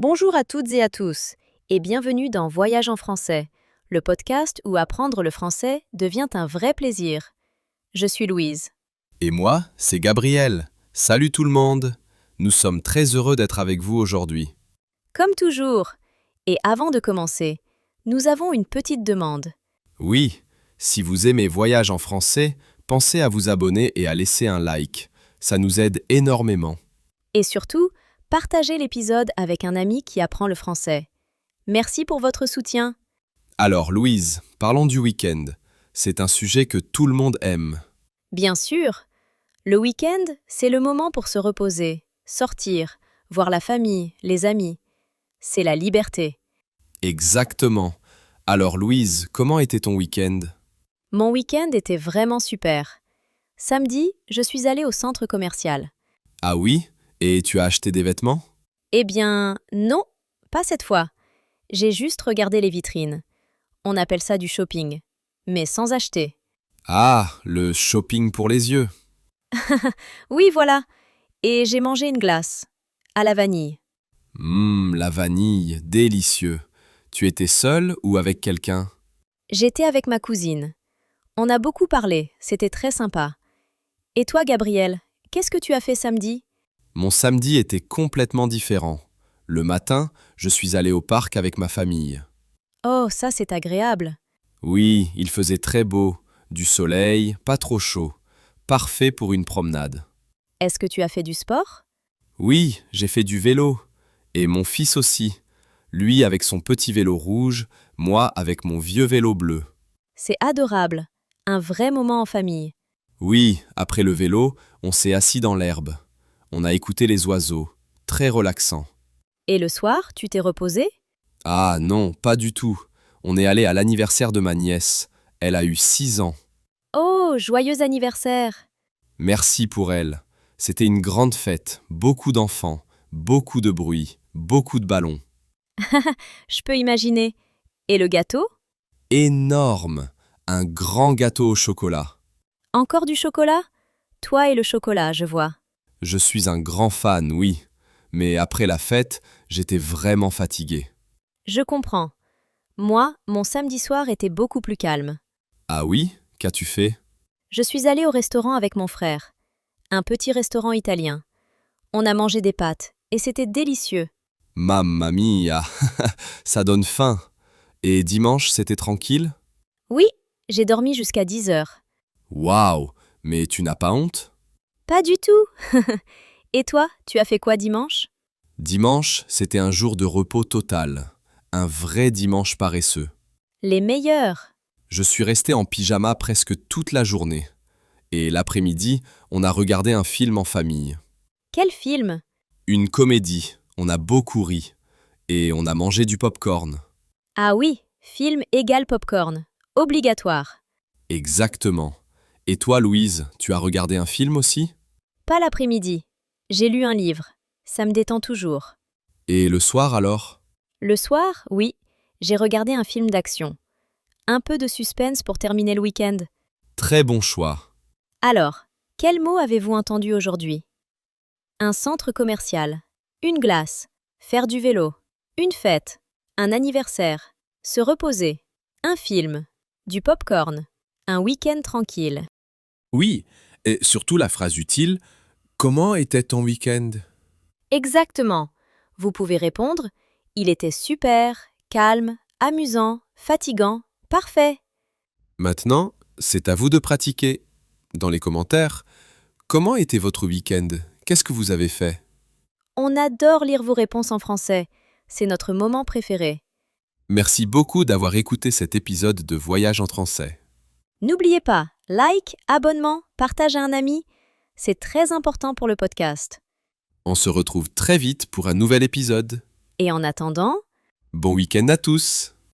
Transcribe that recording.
Bonjour à toutes et à tous, et bienvenue dans Voyage en français, le podcast où apprendre le français devient un vrai plaisir. Je suis Louise. Et moi, c'est Gabriel. Salut tout le monde. Nous sommes très heureux d'être avec vous aujourd'hui. Comme toujours, et avant de commencer, nous avons une petite demande. Oui, si vous aimez Voyage en français, pensez à vous abonner et à laisser un like. Ça nous aide énormément. Et surtout, partagez l'épisode avec un ami qui apprend le français. Merci pour votre soutien. Alors Louise, parlons du week-end. C'est un sujet que tout le monde aime. Bien sûr, le week-end, c'est le moment pour se reposer, sortir, voir la famille, les amis. C'est la liberté. Exactement. Alors Louise, comment était ton week-end? Mon week-end était vraiment super. Samedi, je suis allée au centre commercial. Ah oui? Et tu as acheté des vêtements? Eh bien, non, pas cette fois. J'ai juste regardé les vitrines. On appelle ça du shopping, mais sans acheter. Ah, le shopping pour les yeux. Oui, voilà. Et j'ai mangé une glace, à la vanille. La vanille, délicieux. Tu étais seule ou avec quelqu'un? J'étais avec ma cousine. On a beaucoup parlé, c'était très sympa. Et toi, Gabriel, qu'est-ce que tu as fait samedi? Mon samedi était complètement différent. Le matin, je suis allé au parc avec ma famille. Oh, ça c'est agréable. Oui, il faisait très beau, du soleil, pas trop chaud. Parfait pour une promenade. Est-ce que tu as fait du sport? Oui, j'ai fait du vélo. Et mon fils aussi. Lui avec son petit vélo rouge, moi avec mon vieux vélo bleu. C'est adorable. Un vrai moment en famille. Oui, après le vélo, on s'est assis dans l'herbe. On a écouté les oiseaux. Très relaxant. Et le soir, tu t'es reposé? Ah non, pas du tout. On est allé à l'anniversaire de ma nièce. Elle a eu 6 ans. Oh, joyeux anniversaire! Merci pour elle. C'était une grande fête, beaucoup d'enfants, beaucoup de bruit, beaucoup de ballons. Je peux imaginer. Et le gâteau? Énorme! Un grand gâteau au chocolat. Encore du chocolat? Toi et le chocolat, je vois. Je suis un grand fan, oui. Mais après la fête, j'étais vraiment fatigué. Je comprends. Moi, mon samedi soir était beaucoup plus calme. Ah oui? Qu'as-tu fait? Je suis allée au restaurant avec mon frère. Un petit restaurant italien. On a mangé des pâtes, et c'était délicieux. Mamma mia! Ça donne faim. Et dimanche, c'était tranquille? Oui, j'ai dormi jusqu'à 10 heures. Waouh! Mais tu n'as pas honte? Pas du tout. Et toi, tu as fait quoi dimanche? Dimanche, c'était un jour de repos total. Un vrai dimanche paresseux. Les meilleurs. Je suis resté en pyjama presque toute la journée. Et l'après-midi, on a regardé un film en famille. Quel film? Une comédie. On a beaucoup ri. Et on a mangé du popcorn. Ah oui, film égale popcorn. Obligatoire. Exactement. Et toi, Louise, tu as regardé un film aussi? Pas l'après-midi. J'ai lu un livre. Ça me détend toujours. Et le soir alors? Le soir, oui, j'ai regardé un film d'action. Un peu de suspense pour terminer le week-end. Très bon choix. Alors, quel mot avez-vous entendu aujourd'hui? Un centre commercial. Une glace. Faire du vélo. Une fête. Un anniversaire. Se reposer. Un film. Du popcorn. Un week-end tranquille. Oui, et surtout la phrase utile « Comment était ton week-end ?» Exactement. Vous pouvez répondre « Il était super, calme, amusant, fatigant, parfait ». Maintenant, c'est à vous de pratiquer. Dans les commentaires, comment était votre week-end? Qu'est-ce que vous avez fait? On adore lire vos réponses en français. C'est notre moment préféré. Merci beaucoup d'avoir écouté cet épisode de Voyage en français. N'oubliez pas, like, abonnement, partage à un ami. C'est très important pour le podcast. On se retrouve très vite pour un nouvel épisode. Et en attendant, Bon week-end à tous!